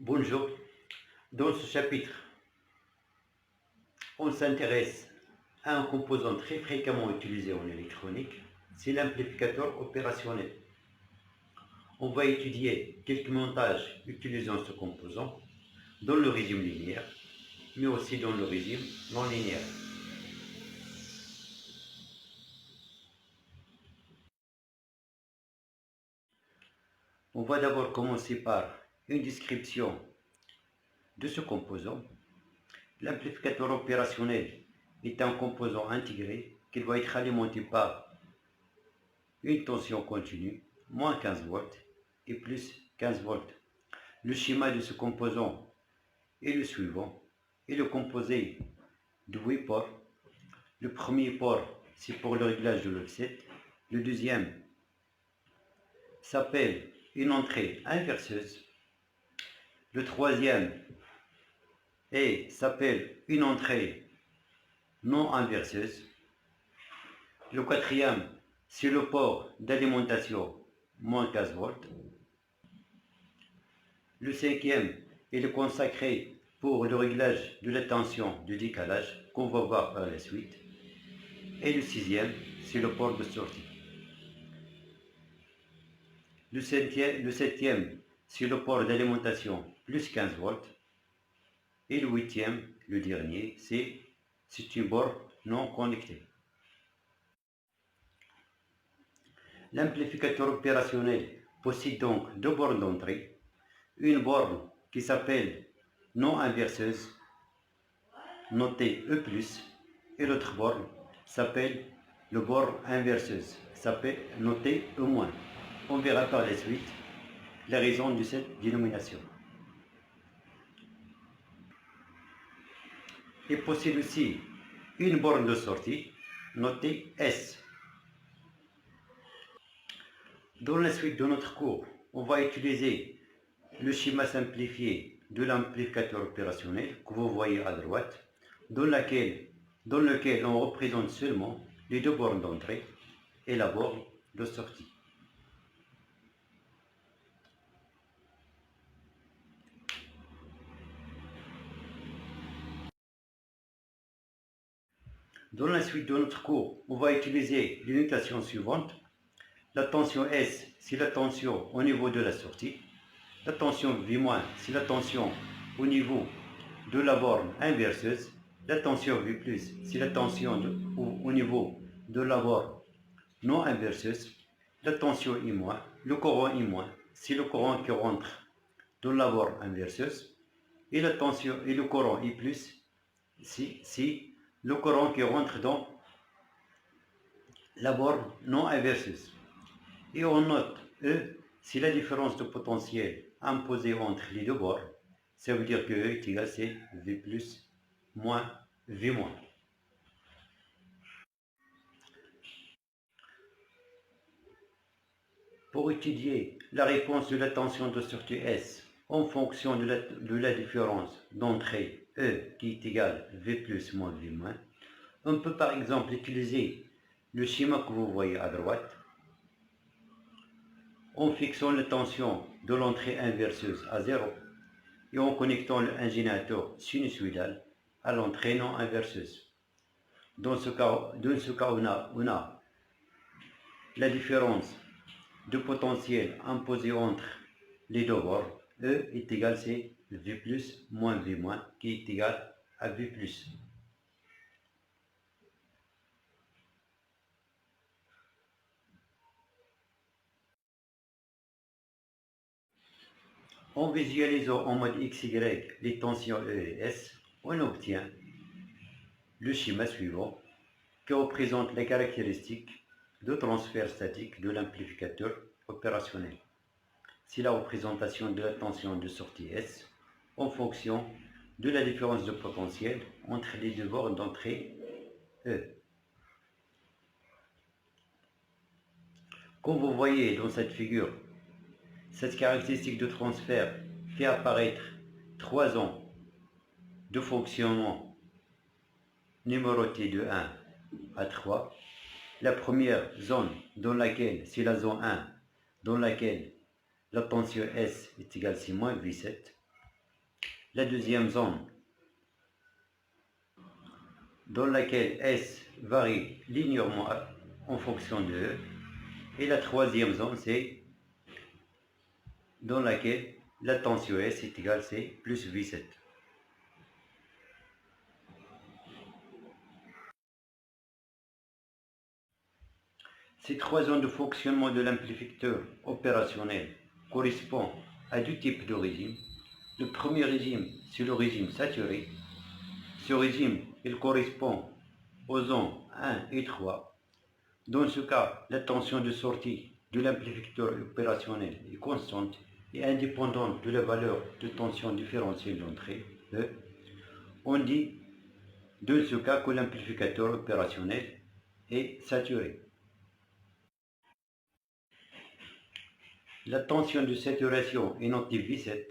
Bonjour, dans ce chapitre, on s'intéresse à un composant très fréquemment utilisé en électronique, c'est l'amplificateur opérationnel. On va étudier quelques montages utilisant ce composant dans le régime linéaire, mais aussi dans le régime non linéaire. On va d'abord commencer par une description de ce composant. L'amplificateur opérationnel est un composant intégré qui doit être alimenté par une tension continue, moins 15 volts et plus 15 volts. Le schéma de ce composant est le suivant. Il est composé de 8 ports. Le premier port, c'est pour le réglage de l'offset. Le deuxième s'appelle une entrée inverseuse. Le troisième s'appelle une entrée non inverseuse. Le quatrième, c'est le port d'alimentation, moins 15 volts. Le cinquième est consacré pour le réglage de la tension de décalage qu'on va voir par la suite. Et le sixième, c'est le port de sortie. Le septième, c'est le port d'alimentation plus 15 volts. Et le huitième, le dernier, c'est un port non connecté. L'amplificateur opérationnel possède donc deux bornes d'entrée. Une borne qui s'appelle non inverseuse, notée E+, et l'autre borne s'appelle le borne inverseuse, notée E-. On verra par la suite la raison de cette dénomination. Il possède aussi une borne de sortie, notée S. Dans la suite de notre cours, on va utiliser le schéma simplifié de l'amplificateur opérationnel que vous voyez à droite, dans lequel on représente seulement les deux bornes d'entrée et la borne de sortie. Dans la suite de notre cours, on va utiliser les notations suivantes. La tension S, c'est la tension au niveau de la sortie. La tension V-, c'est la tension au niveau de la borne inverseuse. La tension V+, c'est la tension au niveau de la borne non inverseuse. La tension I-, le courant I-, c'est le courant qui rentre dans la borne inverseuse. Et la tension et le courant I+, c'est le courant qui rentre dans la borne non inverseuse. Et on note E, c'est la différence de potentiel imposée entre les deux bornes. Ça veut dire que E est égal à V+, moins V-. Pour étudier la réponse de la tension de sortie S en fonction de la différence d'entrée E qui est égale V+, moins V-, on peut par exemple utiliser le schéma que vous voyez à droite en fixant la tension de l'entrée inverseuse à 0 et en connectant l'ingénieur sinusoïdal à l'entrée non inverseuse. Dans ce cas, on a la différence de potentiel imposée entre les deux bornes. E est égal à V+, moins V-, qui est égal à V+. En visualisant en mode XY les tensions E et S, on obtient le schéma suivant qui représente les caractéristiques de transfert statique de l'amplificateur opérationnel. C'est la représentation de la tension de sortie S en fonction de la différence de potentiel entre les deux bornes d'entrée E. Comme vous voyez dans cette figure, cette caractéristique de transfert fait apparaître 3 ondes de fonctionnement numérotées de 1 à 3. La première zone dans laquelle, c'est la zone 1, dans laquelle la tension S est égale à moins V7. la deuxième zone dans laquelle S varie linéairement en fonction de E, et la troisième zone, c'est dans laquelle la tension S est égale C plus V7. Ces trois zones de fonctionnement de l'amplificateur opérationnel correspondent à deux types de régimes. Le premier régime, c'est le régime saturé. Ce régime, il correspond aux zones 1 et 3. Dans ce cas, la tension de sortie de l'amplificateur opérationnel est constante et indépendante de la valeur de tension différentielle d'entrée, E. On dit dans ce cas que l'amplificateur opérationnel est saturé. La tension de saturation est notée V7.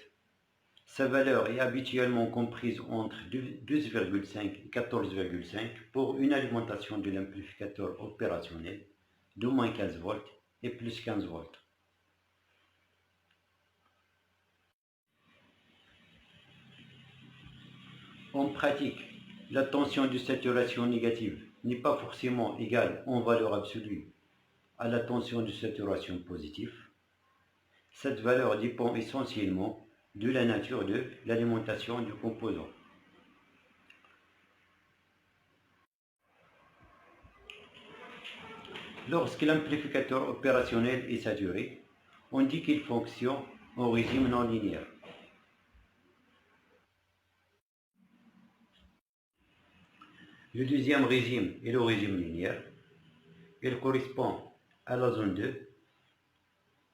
Sa valeur est habituellement comprise entre 12,5 et 14,5 pour une alimentation de l'amplificateur opérationnel de moins 15 volts et plus 15 volts. En pratique, la tension de saturation négative n'est pas forcément égale en valeur absolue à la tension de saturation positive. Cette valeur dépend essentiellement de la nature de l'alimentation du composant. Lorsque l'amplificateur opérationnel est saturé, on dit qu'il fonctionne en régime non linéaire. Le deuxième régime est le régime linéaire. Il correspond à la zone 2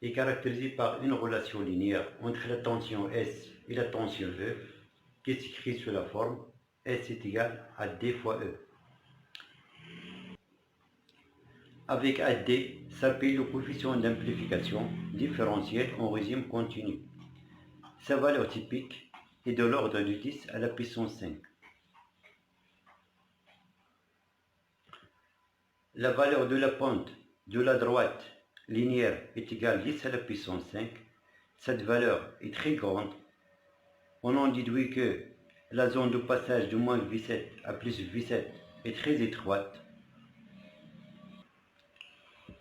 est caractérisé par une relation linéaire entre la tension S et la tension E, qui s'écrit sous la forme S est égal à D fois E. Avec AD s'appelle le coefficient d'amplification différentiel en régime continu. Sa valeur typique est de l'ordre de 10 à la puissance 5. La valeur de la pente de la droite linéaire est égale à 10 à la puissance 5. Cette valeur est très grande. On en déduit que la zone de passage de moins V7 à plus V7 est très étroite.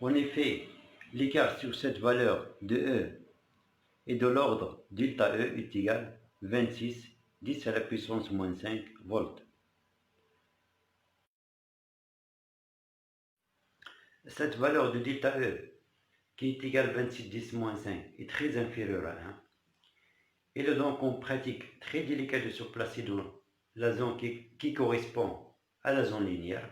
En effet, l'écart sur cette valeur de E est de l'ordre delta E est égal à 26 10 à la puissance moins 5 volts. Cette valeur de delta E, qui est égale à 26 10 moins 5, est très inférieure à 1. Il est donc en pratique très délicat de se placer dans la zone qui correspond à la zone linéaire.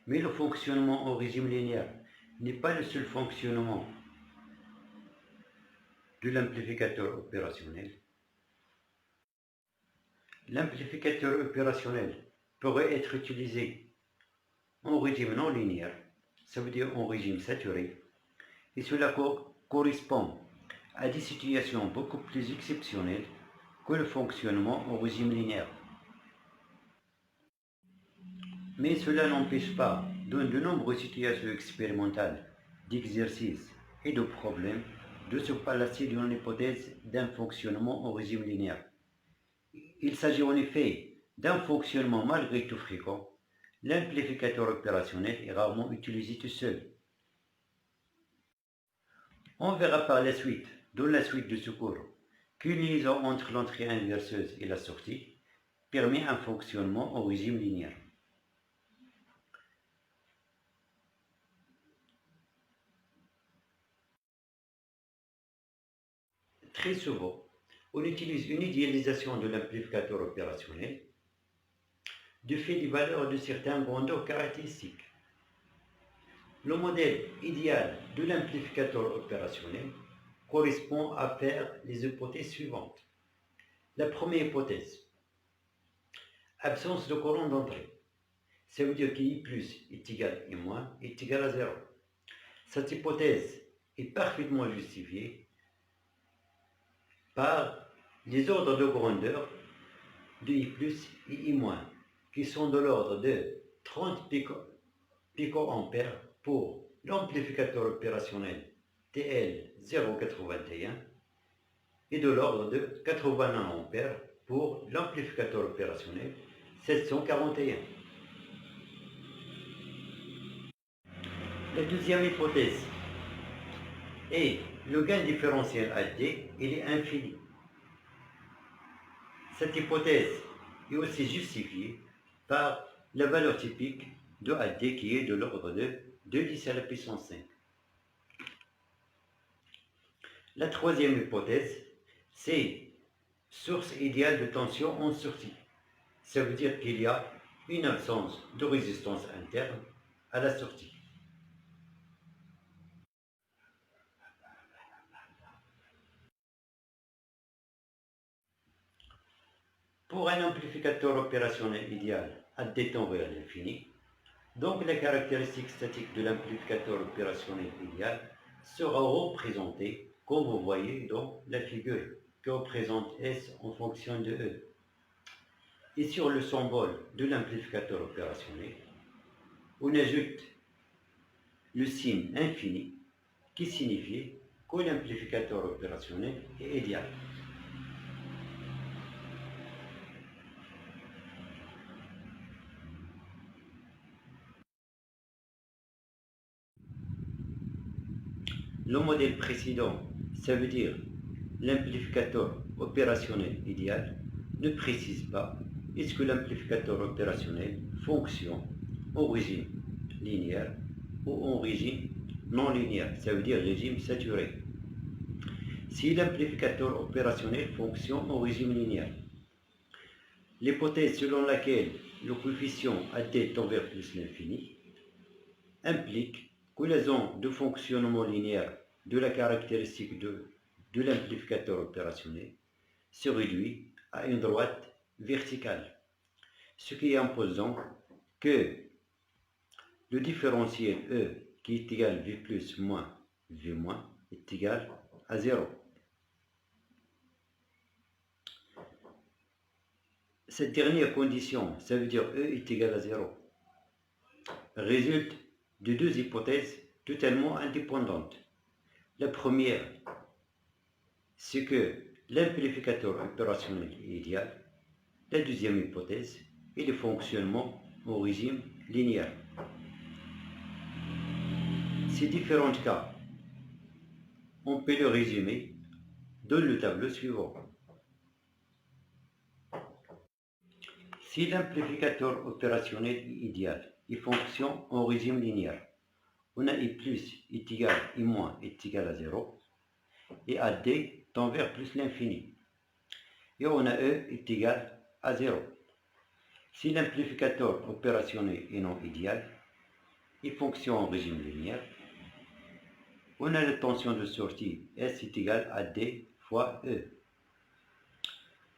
Mais le fonctionnement au régime linéaire n'est pas le seul fonctionnement de l'amplificateur opérationnel. L'amplificateur opérationnel pourrait être utilisé en régime non linéaire, ça veut dire en régime saturé, et cela correspond à des situations beaucoup plus exceptionnelles que le fonctionnement au régime linéaire. Mais cela n'empêche pas, dans de nombreuses situations expérimentales, d'exercices et de problèmes, de se placer dans l'hypothèse d'un fonctionnement au régime linéaire. Il s'agit en effet d'un fonctionnement malgré tout fréquent. L'amplificateur opérationnel est rarement utilisé tout seul. On verra par la suite, dans la suite de ce cours, qu'une liaison entre l'entrée inverseuse et la sortie permet un fonctionnement au régime linéaire. Très souvent, on utilise une idéalisation de l'amplificateur opérationnel du fait des valeurs de certaines grandeurs caractéristiques. Le modèle idéal de l'amplificateur opérationnel correspond à faire les hypothèses suivantes. La première hypothèse, absence de courant d'entrée. Ça veut dire qu'I plus est égal à I moins est égal à 0. Cette hypothèse est parfaitement justifiée par les ordres de grandeur de I plus et I moins, qui sont de l'ordre de 30 picoampères pour l'amplificateur opérationnel TL081 est de l'ordre de 80 nA pour l'amplificateur opérationnel 741. La deuxième hypothèse est le gain différentiel AD, il est infini. Cette hypothèse est aussi justifiée par la valeur typique de AD qui est de l'ordre de 2 à la puissance 5. La troisième hypothèse, c'est source idéale de tension en sortie. Ça veut dire qu'il y a une absence de résistance interne à la sortie. Pour un amplificateur opérationnel idéal à des temps vers l'infini, donc la caractéristique statique de l'amplificateur opérationnel idéal sera représentée comme vous voyez dans la figure que représente S en fonction de E. Et sur le symbole de l'amplificateur opérationnel, on ajoute le signe infini qui signifie que l'amplificateur opérationnel est idéal. Le modèle précédent, ça veut dire l'amplificateur opérationnel idéal, ne précise pas est-ce que l'amplificateur opérationnel fonctionne en régime linéaire ou en régime non linéaire, ça veut dire régime saturé. Si l'amplificateur opérationnel fonctionne en régime linéaire, l'hypothèse selon laquelle le coefficient AD tend vers plus l'infini implique que la zone de fonctionnement linéaire de la caractéristique de l'amplificateur opérationnel se réduit à une droite verticale, ce qui impose donc que le différentiel E qui est égal à V plus moins V moins est égal à 0. Cette dernière condition, ça veut dire E est égal à 0, résulte de deux hypothèses totalement indépendantes. La première, c'est que l'amplificateur opérationnel est idéal. La deuxième hypothèse est le fonctionnement au régime linéaire. Ces différents cas, on peut le résumer dans le tableau suivant. Si l'amplificateur opérationnel est idéal, il fonctionne en régime linéaire. On a I plus est égal à I moins est égal à 0 et AD tend vers plus l'infini. Et on a E est égal à 0. Si l'amplificateur opérationnel est non idéal, il fonctionne en régime linéaire. On a la tension de sortie S est égale à D fois E.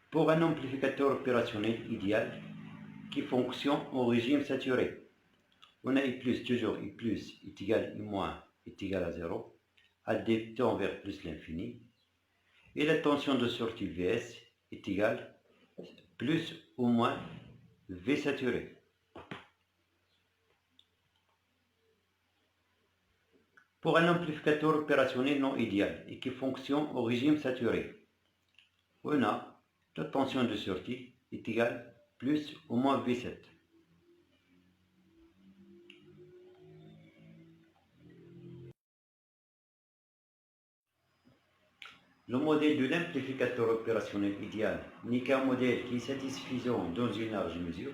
Pour un amplificateur opérationnel idéal qui fonctionne en régime saturé, on a I plus, toujours I plus est égal à I moins est égal à 0, AD tend vers plus l'infini, et la tension de sortie Vs est égale plus ou moins V saturé. Pour un amplificateur opérationnel non idéal et qui fonctionne au régime saturé, on a la tension de sortie est égale plus ou moins V7. Le modèle de l'amplificateur opérationnel idéal n'est qu'un modèle qui est satisfaisant dans une large mesure.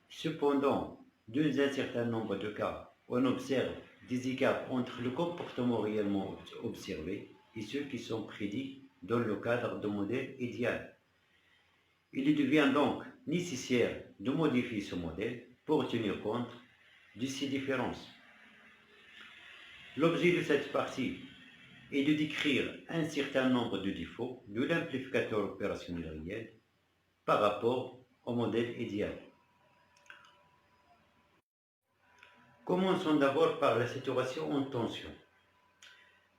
Cependant, dans un certain nombre de cas, on observe des écarts entre le comportement réellement observé et ceux qui sont prédits dans le cadre du modèle idéal. Il devient donc nécessaire de modifier ce modèle pour tenir compte de ces différences. L'objet de cette partie est de décrire un certain nombre de défauts de l'amplificateur opérationnel réel par rapport au modèle idéal. Commençons d'abord par la saturation en tension.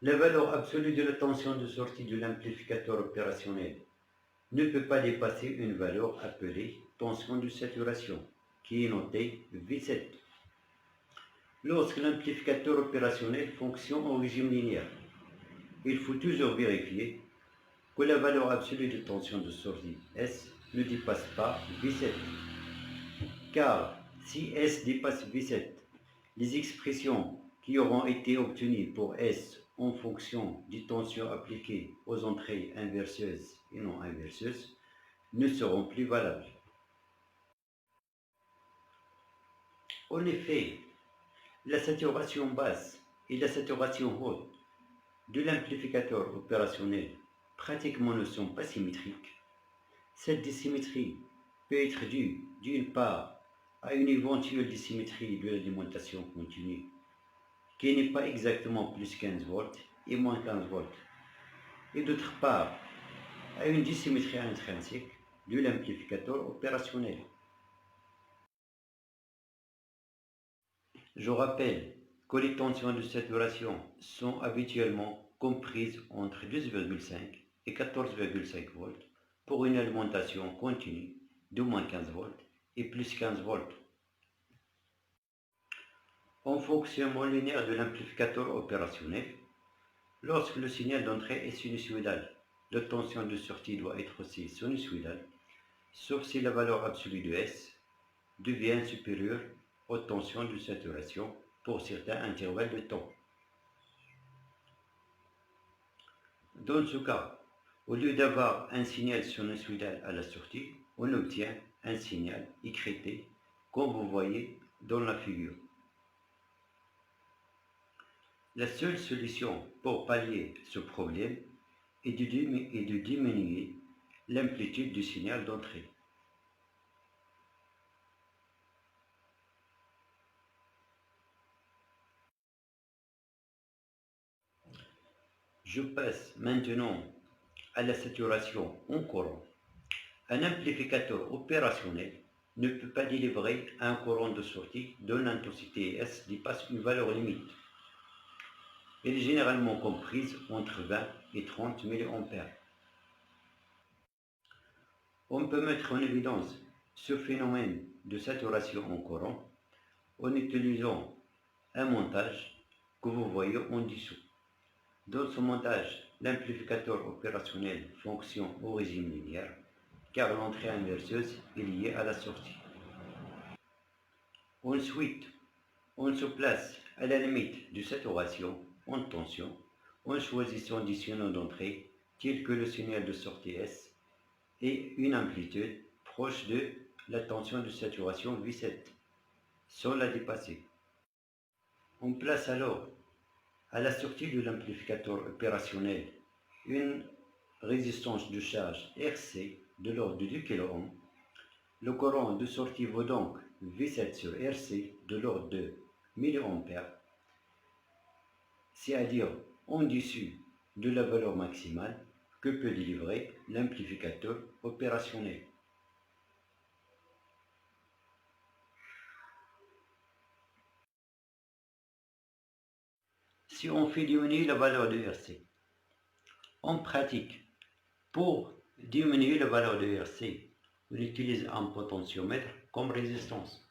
La valeur absolue de la tension de sortie de l'amplificateur opérationnel ne peut pas dépasser une valeur appelée tension de saturation, qui est notée V7. Lorsque l'amplificateur opérationnel fonctionne au régime linéaire, il faut toujours vérifier que la valeur absolue de tension de sortie S ne dépasse pas V7. Car si S dépasse V7, les expressions qui auront été obtenues pour S en fonction des tensions appliquées aux entrées inverseuses et non inverseuses ne seront plus valables. En effet, la saturation basse et la saturation haute de l'amplificateur opérationnel pratiquement ne sont pas symétriques. Cette dissymétrie peut être due d'une part à une éventuelle dissymétrie de l'alimentation continue qui n'est pas exactement plus 15 volts et moins 15 volts, et d'autre part à une dissymétrie intrinsèque de l'amplificateur opérationnel. Je rappelle que les tensions de saturation sont habituellement comprises entre 12,5 et 14,5 volts pour une alimentation continue de moins 15 volts et plus 15 volts. En fonctionnement linéaire de l'amplificateur opérationnel, lorsque le signal d'entrée est sinusoïdal, la tension de sortie doit être aussi sinusoïdale, sauf si la valeur absolue de S devient supérieure aux tensions de saturation pour certains intervalles de temps. Dans ce cas, au lieu d'avoir un signal sinusoïdal à la sortie, on obtient un signal écrêté, comme vous voyez dans la figure. La seule solution pour pallier ce problème est de diminuer l'amplitude du signal d'entrée. Je passe maintenant à la saturation en courant. Un amplificateur opérationnel ne peut pas délivrer un courant de sortie dont l'intensité S dépasse une valeur limite. Elle est généralement comprise entre 20 et 30 mA. On peut mettre en évidence ce phénomène de saturation en courant en utilisant un montage que vous voyez en dessous. Dans ce montage, l'amplificateur opérationnel fonctionne au régime linéaire car l'entrée inverseuse est liée à la sortie. Ensuite, on se place à la limite de saturation en tension en choisissant des signaux d'entrée tels que le signal de sortie S et une amplitude proche de la tension de saturation V7 sans la dépasser. On place alors à la sortie de l'amplificateur opérationnel une résistance de charge RC de l'ordre de 2 kΩ. Le courant de sortie vaut donc V7 sur RC de l'ordre de mA, c'est-à-dire en dessus de la valeur maximale que peut délivrer l'amplificateur opérationnel. Si on fait diminuer la valeur de RC, en pratique, pour diminuer la valeur de RC, on utilise un potentiomètre comme résistance,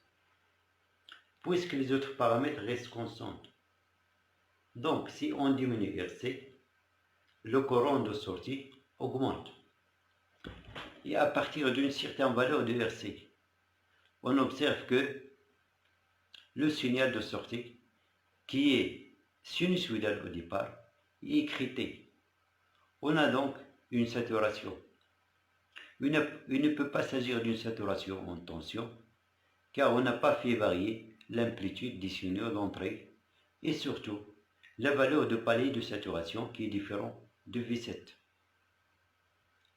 puisque les autres paramètres restent constants. Donc, si on diminue RC, le courant de sortie augmente. Et à partir d'une certaine valeur de RC, on observe que le signal de sortie, qui est sinusoïdal au départ, est écrêté. On a donc une saturation. Il ne peut pas s'agir d'une saturation en tension, car on n'a pas fait varier l'amplitude des signaux d'entrée et surtout la valeur de palier de saturation qui est différent de V7.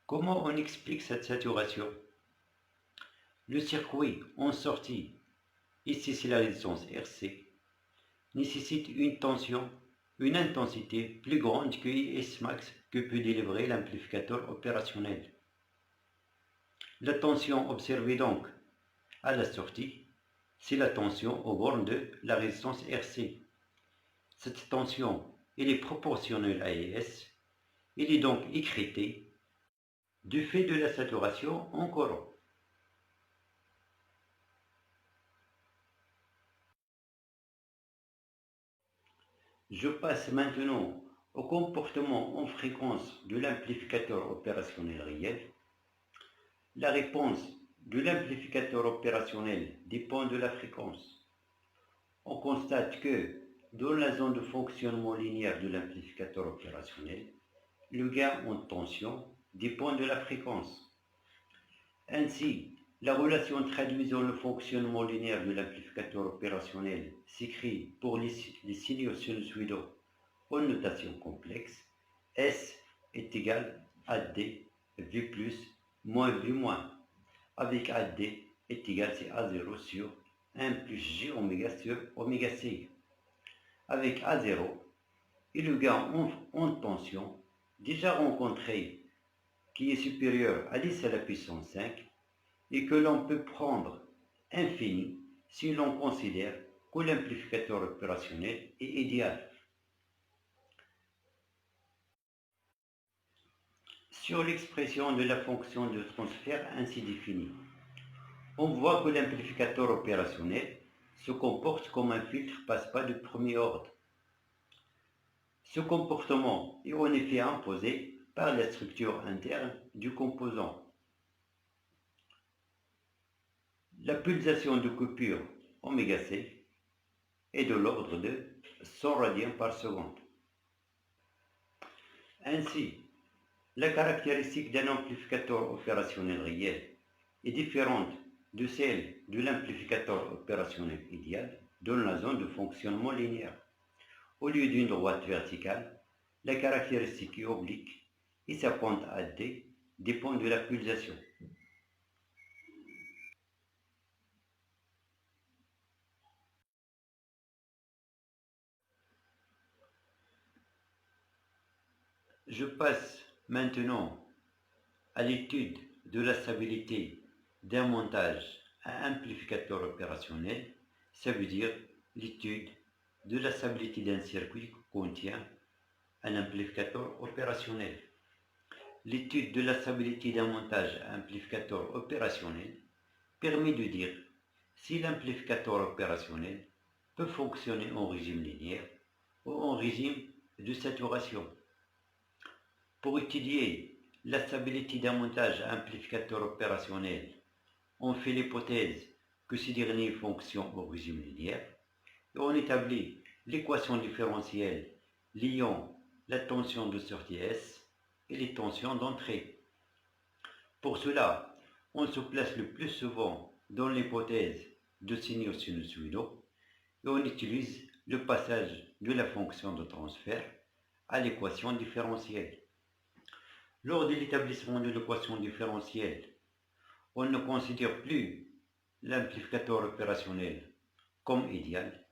Comment on explique cette saturation? Le circuit en sortie, ici c'est la résistance RC, nécessite une tension, une intensité plus grande que IS max que peut délivrer l'amplificateur opérationnel. La tension observée donc à la sortie, c'est la tension aux bornes de la résistance RC. Cette tension, elle est proportionnelle à IS, elle est donc écrêtée du fait de la saturation en courant. Je passe maintenant au comportement en fréquence de l'amplificateur opérationnel réel. La réponse de l'amplificateur opérationnel dépend de la fréquence. On constate que dans la zone de fonctionnement linéaire de l'amplificateur opérationnel, le gain en tension dépend de la fréquence. Ainsi, la relation traduisant le fonctionnement linéaire de l'amplificateur opérationnel s'écrit pour les signaux sinusoïdaux en notation complexe. S est égal à D V plus moins V moins, avec AD est égal à A0 sur 1 plus J oméga sur oméga C. Avec A0 et le gain en tension déjà rencontré qui est supérieur à 10 à la puissance 5 et que l'on peut prendre infini si l'on considère que l'amplificateur opérationnel est idéal. Sur l'expression de la fonction de transfert ainsi définie, on voit que l'amplificateur opérationnel se comporte comme un filtre passe-pas de premier ordre. Ce comportement est en effet imposé par la structure interne du composant. La pulsation de coupure oméga C est de l'ordre de 100 radians par seconde. Ainsi, la caractéristique d'un amplificateur opérationnel réel est différente de celle de l'amplificateur opérationnel idéal dans la zone de fonctionnement linéaire. Au lieu d'une droite verticale, la caractéristique est oblique et sa pente AD dépend de la pulsation. Je passe maintenant à l'étude de la stabilité d'un montage à amplificateur opérationnel, ça veut dire l'étude de la stabilité d'un circuit qui contient un amplificateur opérationnel. L'étude de la stabilité d'un montage à amplificateur opérationnel permet de dire si l'amplificateur opérationnel peut fonctionner en régime linéaire ou en régime de saturation. Pour étudier la stabilité d'un montage à amplificateur opérationnel, on fait l'hypothèse que ce dernier fonctionne au régime linéaire et on établit l'équation différentielle liant la tension de sortie S et les tensions d'entrée. Pour cela, on se place le plus souvent dans l'hypothèse de signaux sinusoïdaux et on utilise le passage de la fonction de transfert à l'équation différentielle. Lors de l'établissement de l'équation différentielle, on ne considère plus l'amplificateur opérationnel comme idéal,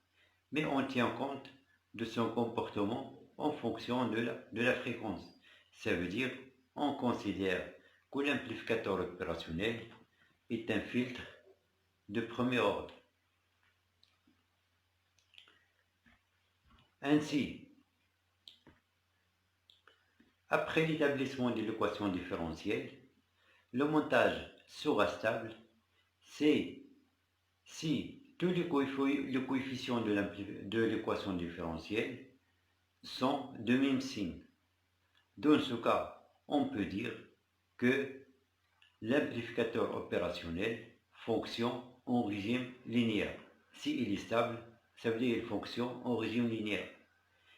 mais on tient compte de son comportement en fonction de la fréquence. Ça veut dire on considère que l'amplificateur opérationnel est un filtre de premier ordre. Ainsi, après l'établissement de l'équation différentielle, le montage sera stable si tous les coefficients de l'équation différentielle sont de même signe. Dans ce cas, on peut dire que l'amplificateur opérationnel fonctionne en régime linéaire. S'il est stable, ça veut dire qu'il fonctionne en régime linéaire.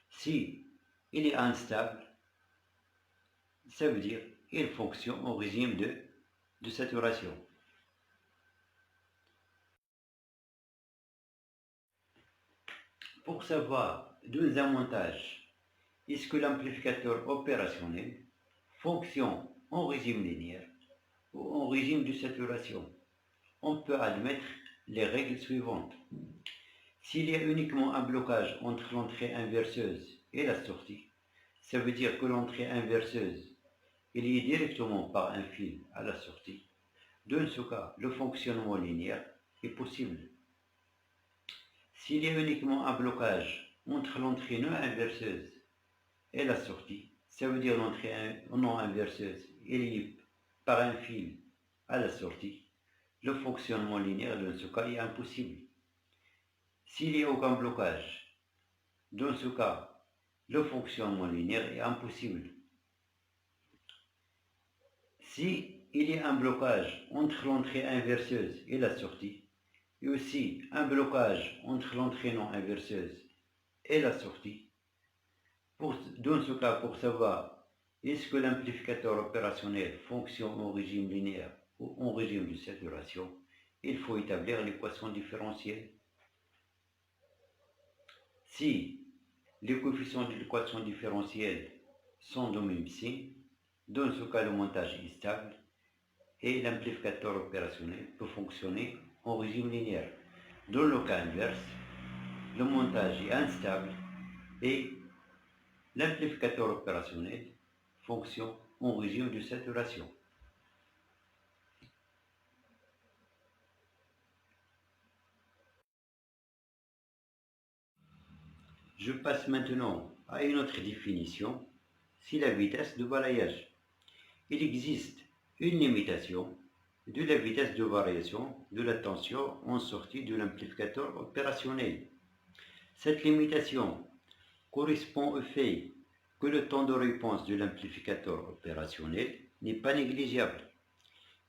Si il est instable, ça veut dire qu'il fonctionne en régime de saturation. Pour savoir dans un montage, est-ce que l'amplificateur opérationnel fonctionne en régime linéaire ou en régime de saturation, on peut admettre les règles suivantes. S'il y a uniquement un blocage entre l'entrée inverseuse et la sortie, ça veut dire que l'entrée inverseuse est liée directement par un fil à la sortie. Dans ce cas, le fonctionnement linéaire est possible. S'il y a uniquement un blocage entre l'entrée non inverseuse et la sortie, ça veut dire l'entrée non inverseuse est liée par un fil à la sortie, le fonctionnement linéaire dans ce cas est impossible. S'il n'y a aucun blocage, dans ce cas, le fonctionnement linéaire est impossible. Si il y a un blocage entre l'entrée inverseuse et la sortie, et aussi un blocage entre l'entrée non inverseuse et la sortie, dans ce cas, pour savoir est-ce que l'amplificateur opérationnel fonctionne en régime linéaire ou en régime de saturation, il faut établir l'équation différentielle. Si les coefficients de l'équation différentielle sont de même signe, dans ce cas le montage est stable et l'amplificateur opérationnel peut fonctionner en régime linéaire. Dans le cas inverse, le montage est instable et l'amplificateur opérationnel fonctionne en régime de saturation. Je passe maintenant à une autre définition, c'est la vitesse de balayage. Il existe une limitation de la vitesse de variation de la tension en sortie de l'amplificateur opérationnel. Cette limitation correspond au fait que le temps de réponse de l'amplificateur opérationnel n'est pas négligeable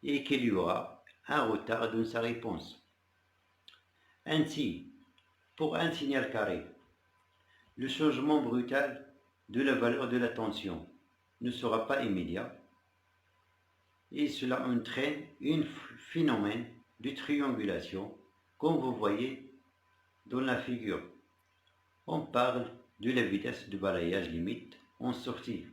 et qu'il y aura un retard dans sa réponse. Ainsi, pour un signal carré, le changement brutal de la valeur de la tension ne sera pas immédiat et cela entraîne un phénomène de triangulation comme vous voyez dans la figure. On parle de la vitesse de balayage limite en sortie.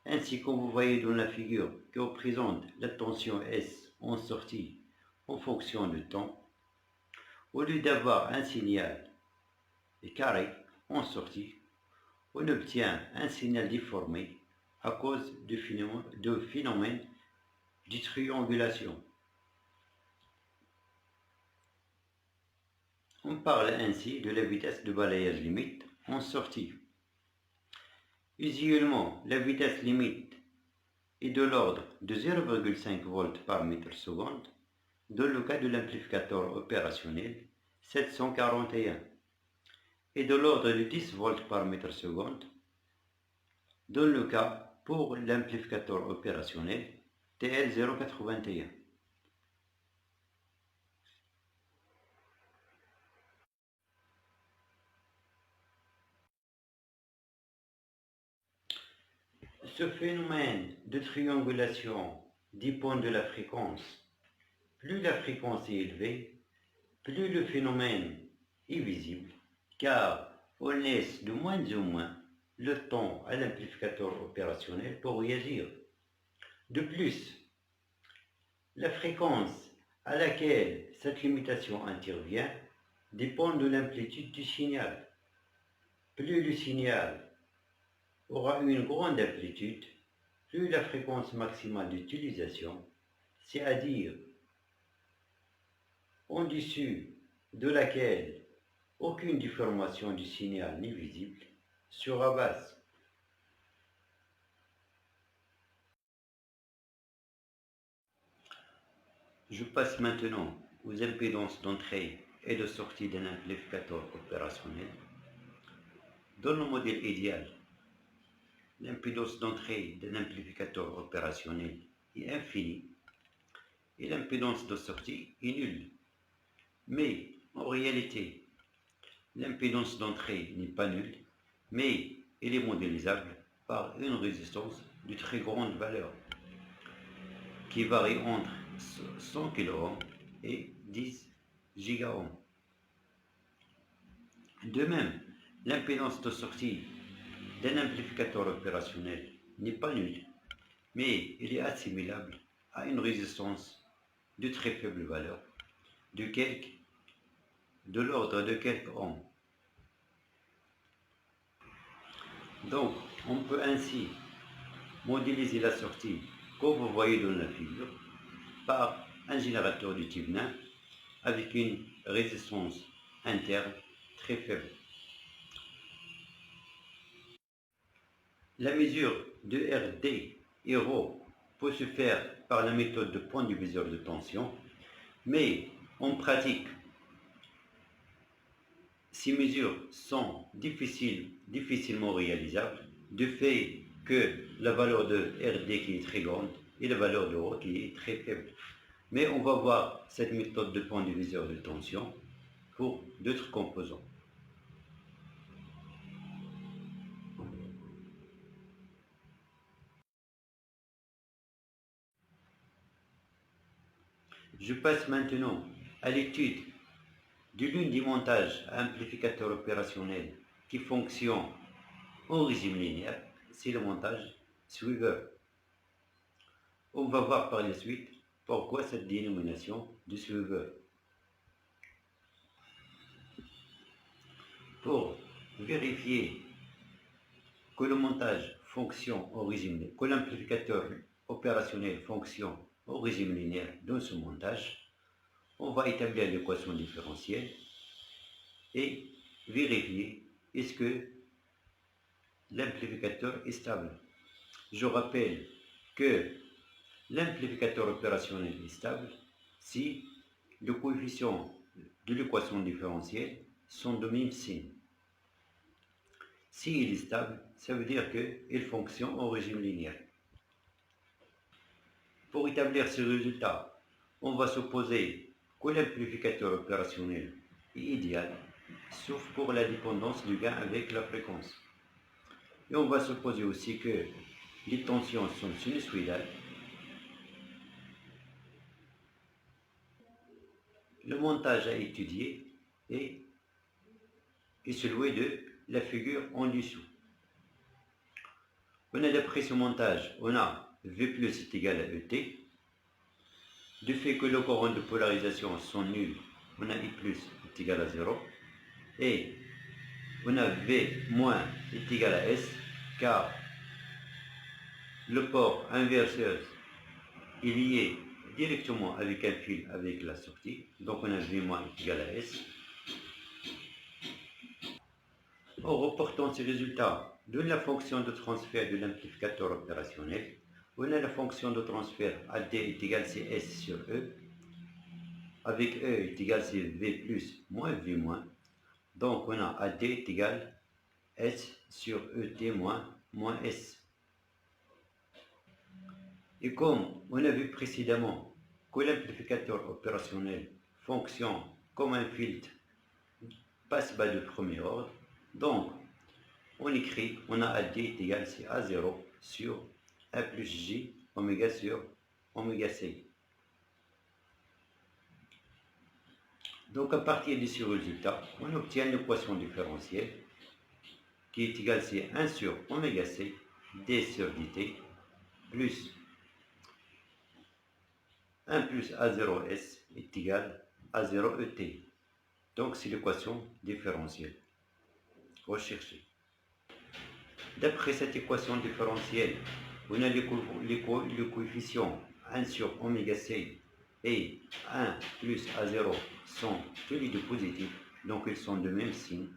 Ainsi, comme vous voyez dans la figure qui représente la tension S en sortie en fonction du temps, au lieu d'avoir un signal carré en sortie, on obtient un signal déformé à cause du phénomène de triangulation. On parle ainsi de la vitesse de balayage limite en sortie. Usuellement, la vitesse limite est de l'ordre de 0,5 volts par mètre seconde dans le cas de l'amplificateur opérationnel 741 et de l'ordre de 10 volts par mètre seconde dans le cas pour l'amplificateur opérationnel TL081. Ce phénomène de triangulation dépend de la fréquence. Plus la fréquence est élevée, plus le phénomène est visible, car on laisse de moins en moins le temps à l'amplificateur opérationnel pour réagir. De plus, la fréquence à laquelle cette limitation intervient dépend de l'amplitude du signal. Plus le signal aura une grande amplitude, plus la fréquence maximale d'utilisation, c'est-à-dire en dessus de laquelle aucune déformation du signal n'est visible, sera basse. Je passe maintenant aux impédances d'entrée et de sortie d'un amplificateur opérationnel. Dans le modèle idéal, l'impédance d'entrée d'un amplificateur opérationnel est infinie et l'impédance de sortie est nulle. Mais en réalité, l'impédance d'entrée n'est pas nulle, mais elle est modélisable par une résistance de très grande valeur qui varie entre 100 kΩ et 10 GΩ. De même, l'impédance de sortie d'un amplificateur opérationnel n'est pas nulle, mais elle est assimilable à une résistance de très faible valeur, de l'ordre de quelques ohms. Donc, on peut ainsi modéliser la sortie, comme vous voyez dans la figure, par un générateur de type nain avec une résistance interne très faible. La mesure de RD et ρ peut se faire par la méthode de point diviseur de tension, mais en pratique, ces mesures sont difficilement réalisables, du fait que la valeur de RD qui est très grande et la valeur de ρ qui est très faible. Mais on va voir cette méthode de point diviseur de tension pour d'autres composants. Je passe maintenant à l'étude de l'une des montages à amplificateur opérationnel qui fonctionne au régime linéaire, c'est le montage Sweever. On va voir par la suite pourquoi cette dénomination de Sweever. Pour vérifier que le montage fonctionne au régime, que l'amplificateur opérationnel fonctionne au régime linéaire dans ce montage, on va établir l'équation différentielle et vérifier est-ce que l'amplificateur est stable. Je rappelle que l'amplificateur opérationnel est stable si le coefficient de l'équation différentielle sont de même signe. S'il est stable, ça veut dire qu'il fonctionne au régime linéaire. Pour établir ce résultat, on va supposer que l'amplificateur opérationnel est idéal, sauf pour la dépendance du gain avec la fréquence. Et on va supposer aussi que les tensions sont sinusoïdales. Le montage à étudier est celui de la figure en dessous. D'après ce montage, on a V plus est égal à ET. Du fait que le courant de polarisation sont nuls, on a I plus est égal à 0. Et on a V moins est égal à S, car le port inverseur est lié directement avec un fil avec la sortie. Donc on a V moins est égal à S. En reportant ces résultats de la fonction de transfert de l'amplificateur opérationnel, on a la fonction de transfert AD est égal à S sur E, avec E est égal à V plus moins V moins. Donc on a AD est égal à S sur ET moins S. Et comme on a vu précédemment que l'amplificateur opérationnel fonctionne comme un filtre passe-bas de premier ordre, donc on écrit, on a AD est égal à A0 sur A plus J oméga sur oméga C. Donc à partir de ce résultat, on obtient l'équation différentielle qui est égale à 1 sur oméga C d sur dt plus 1 plus A0S est égal à 0 ET. Donc c'est l'équation différentielle recherchée. D'après cette équation différentielle, on a le coefficient 1 sur oméga C et 1 plus A0 sont tous les deux positifs, donc ils sont de même signe.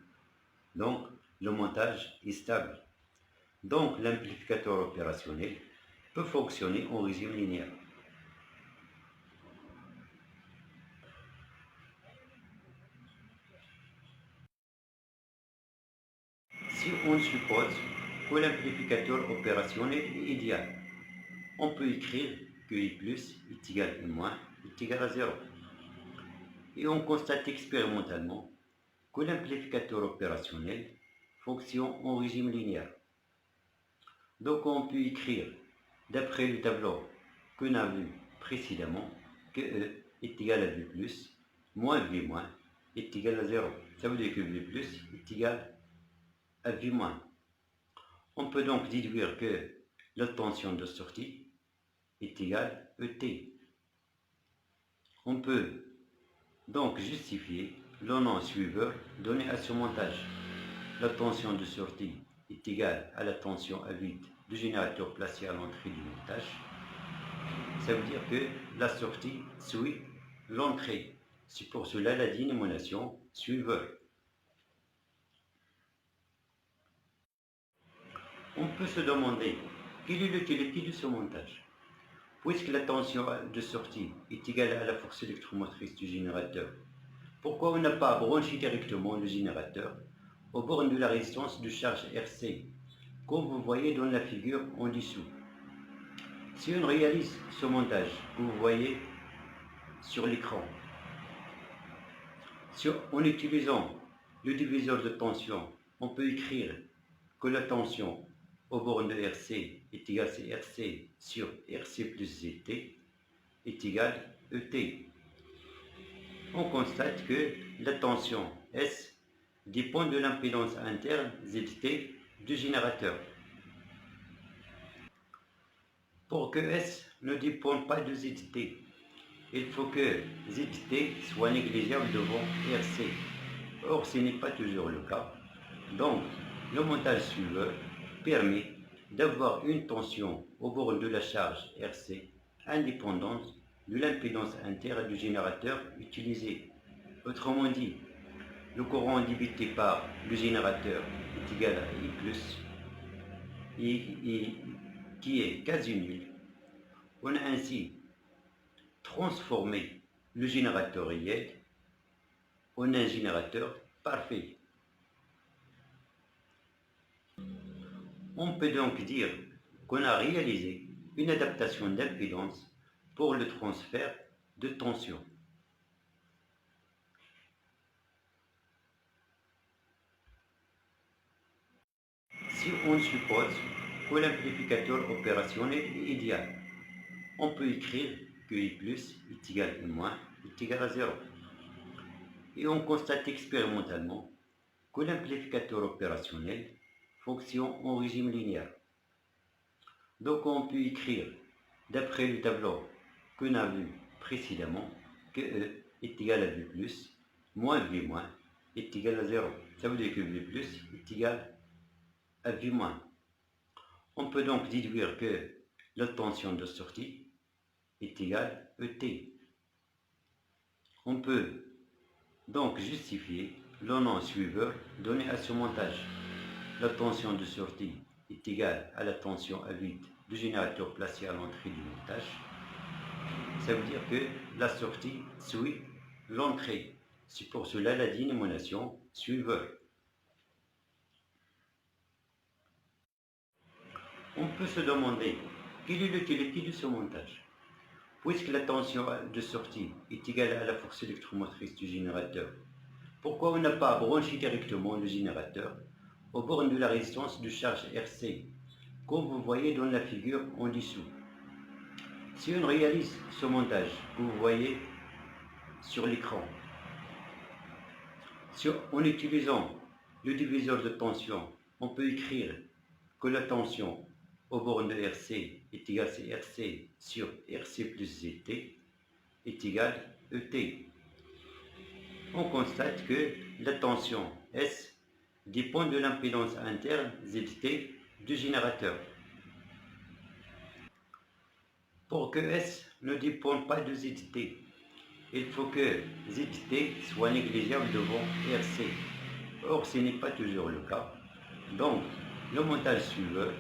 Donc le montage est stable. Donc l'amplificateur opérationnel peut fonctionner en régime linéaire. Si on suppose que l'amplificateur opérationnel est idéal, on peut écrire que I plus est égal à I moins est égal à 0. Et on constate expérimentalement que l'amplificateur opérationnel fonctionne en régime linéaire. Donc on peut écrire, d'après le tableau qu'on a vu précédemment, que E est égal à V plus moins V moins est égal à 0. Ça veut dire que V plus est égal à V moins. On peut donc déduire que la tension de sortie est égale à ET. On peut donc justifier le nom suiveur donné à ce montage. La tension de sortie est égale à la tension à vide du générateur placé à l'entrée du montage. Ça veut dire que la sortie suit l'entrée. C'est pour cela la dénomination suiveur. On peut se demander quelle est l'utilité de ce montage. Puisque la tension de sortie est égale à la force électromotrice du générateur Pourquoi on n'a pas branché directement le générateur aux bornes de la résistance de charge RC, comme vous voyez dans la figure en dessous? Si on réalise ce montage que vous voyez sur l'écran, en utilisant le diviseur de tension, on peut écrire que la tension aux bornes de RC est égale à RC sur RC plus ZT est égale ET. On constate que la tension S dépend de l'impédance interne ZT du générateur. Pour que S ne dépende pas de ZT, il faut que ZT soit négligeable devant RC. Or, ce n'est pas toujours le cas. Donc, le montage suivant permet d'avoir une tension au bord de la charge RC indépendante de l'impédance interne du générateur utilisé. Autrement dit, le courant débité par le générateur est égal à I+, qui est quasi nul. On a ainsi transformé le générateur réel en un générateur parfait. On peut donc dire qu'on a réalisé une adaptation d'impédance pour le transfert de tension. Si on suppose que l'amplificateur opérationnel est idéal, on peut écrire que I+ est égal à I- est égal à 0. Et on constate expérimentalement que l'amplificateur opérationnel fonctionne en régime linéaire. Donc on peut écrire, d'après le tableau qu'on a vu précédemment, que E est égal à V+, moins V- est égal à 0. Ça veut dire que V+ est égal à V-. On peut donc déduire que la tension de sortie est égale à ET. On peut donc justifier le nom suivant donné à ce montage. La tension de sortie est égale à la tension à vide du générateur placé à l'entrée du montage. Ça veut dire que la sortie suit l'entrée. C'est pour cela la dénomination suivant. On peut se demander quelle est l'utilité de ce montage. Puisque la tension de sortie est égale à la force électromotrice du générateur, pourquoi on n'a pas branché directement le générateur aux bornes de la résistance de charge RC, comme vous voyez dans la figure en dessous? Si on réalise ce montage que vous voyez sur l'écran, en utilisant le diviseur de tension, on peut écrire que la tension aux bornes de RC est égale à RC sur RC plus ZT est égale à ET. On constate que la tension S dépend de l'impédance interne ZT du générateur. Pour que S ne dépende pas de ZT, il faut que ZT soit négligeable devant RC. Or, ce n'est pas toujours le cas. Donc, le montage suivant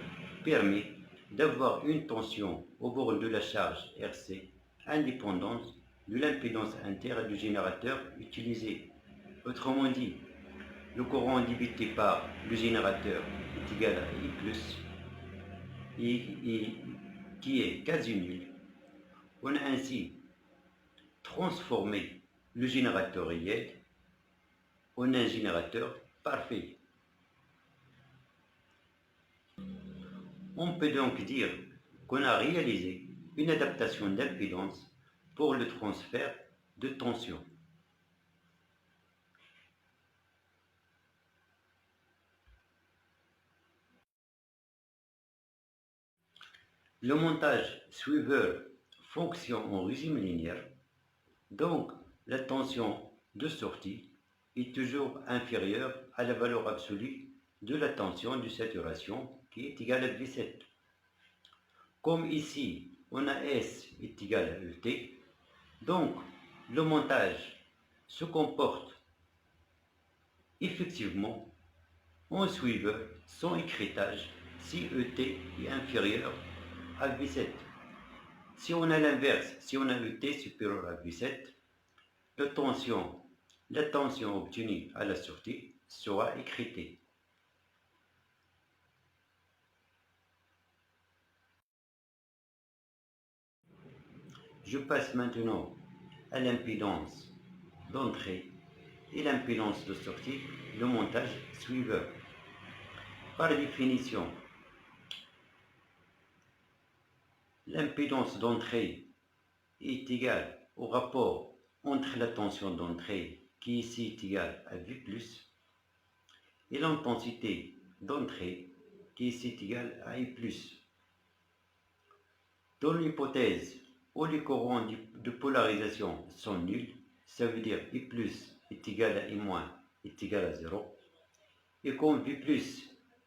permet d'avoir une tension au bord de la charge RC indépendante de l'impédance interne du générateur utilisé. Autrement dit, le courant débité par le générateur est égal à I+, qui est quasi nul. On a ainsi transformé le générateur réel en un générateur parfait. On peut donc dire qu'on a réalisé une adaptation d'impédance pour le transfert de tension. Le montage suivant fonctionne en régime linéaire, donc la tension de sortie est toujours inférieure à la valeur absolue de la tension de saturation qui est égale à V7. Comme ici, on a S est égal à ET, donc le montage se comporte effectivement en suivant son écrêtage si ET est inférieur à V7. Si on a l'inverse, si on a ET supérieur à V7, la tension la tension obtenue à la sortie sera écritée. Je passe maintenant à l'impédance d'entrée et l'impédance de sortie, le montage suiveur. Par définition, l'impédance d'entrée est égale au rapport entre la tension d'entrée, qui ici est égale à V+, et l'intensité d'entrée, qui ici est égale à I+. Dans l'hypothèse où les courants de polarisation sont nuls, ça veut dire I+ est égal à I- est égal à 0, et comme V+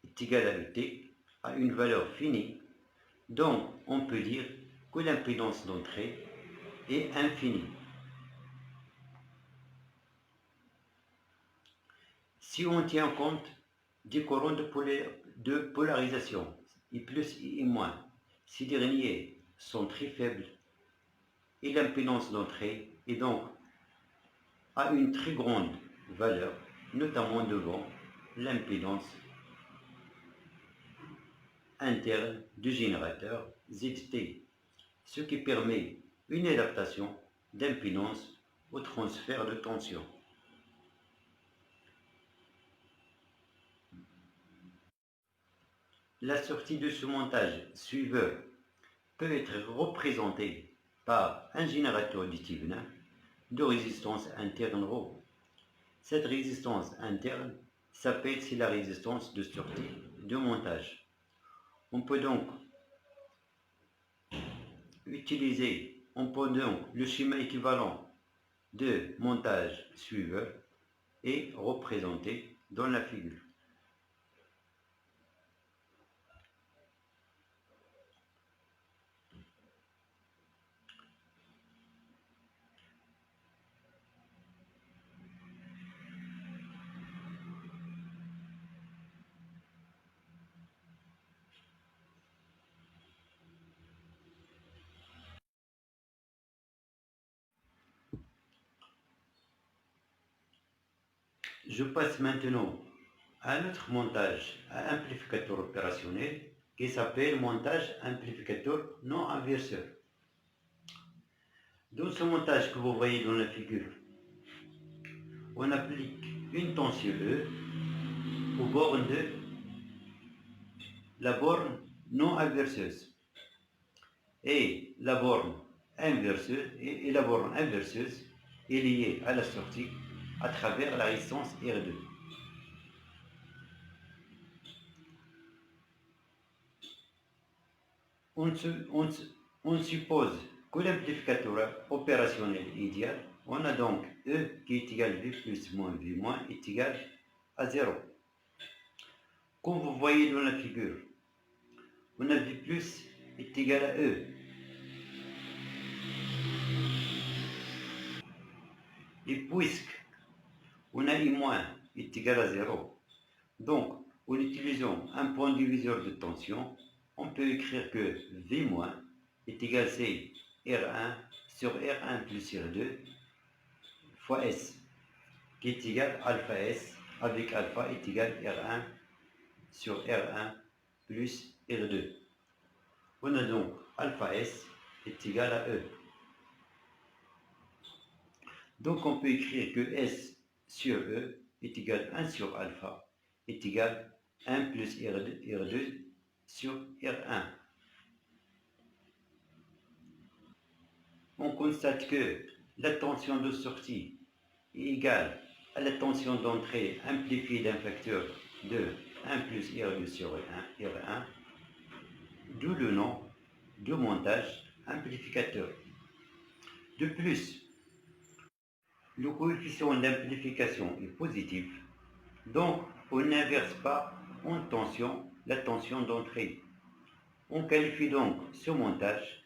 est égal à ET, à une valeur finie, donc on peut dire que l'impédance d'entrée est infinie. Si on tient compte des courants de polarisation, I+ et I-, ces derniers sont très faibles et l'impédance d'entrée est donc à une très grande valeur, notamment devant l'impédance interne du générateur ZT, ce qui permet une adaptation d'impédance au transfert de tension. La sortie de ce montage suiveur peut être représentée par un générateur de Thevenin de résistance interne ρ. Cette résistance interne s'appelle la résistance de sortie de montage. On peut donc le schéma équivalent de montage suiveur est représenté dans la figure. Je passe maintenant à un autre montage à amplificateur opérationnel qui s'appelle montage amplificateur non inverseur. Dans ce montage que vous voyez dans la figure, on applique une tension E aux bornes de la borne non inverseuse et la borne inverseuse est liée à la sortie à travers la résistance R2. On suppose que l'amplificateur opérationnel est idéal. On a donc E qui est égal à V+ moins V- est égal à 0. Comme vous voyez dans la figure, on a V+ est égal à E. Et puisque on a I- est égal à 0, donc en utilisant un point diviseur de tension, on peut écrire que V- est égal à R1 sur R1 plus R2 fois S, qui est égal à alpha S, avec alpha est égal à R1 sur R1 plus R2. On a donc alpha S est égal à E. Donc on peut écrire que S sur E est égal à 1 sur alpha est égal à 1 plus R2 sur R1. On constate que la tension de sortie est égale à la tension d'entrée amplifiée d'un facteur de 1 plus R2 sur R1, d'où le nom de montage amplificateur. De plus, le coefficient d'amplification est positif, donc on n'inverse pas en tension la tension d'entrée. On qualifie donc ce montage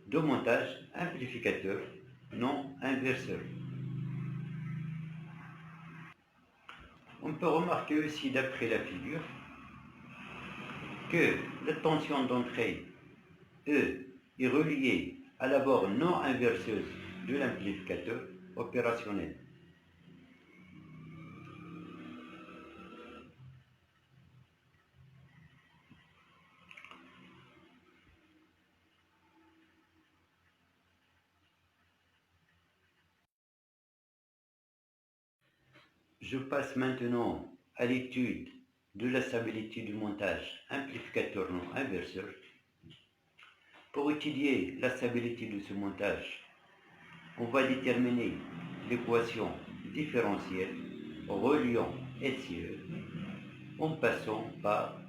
de montage amplificateur non inverseur. On peut remarquer aussi d'après la figure que la tension d'entrée E est reliée à la borne non inverseuse de l'amplificateur opérationnel. Je passe maintenant à l'étude de la stabilité du montage amplificateur non inverseur. Pour étudier la stabilité de ce montage, on va déterminer l'équation différentielle reliant SCE en passant par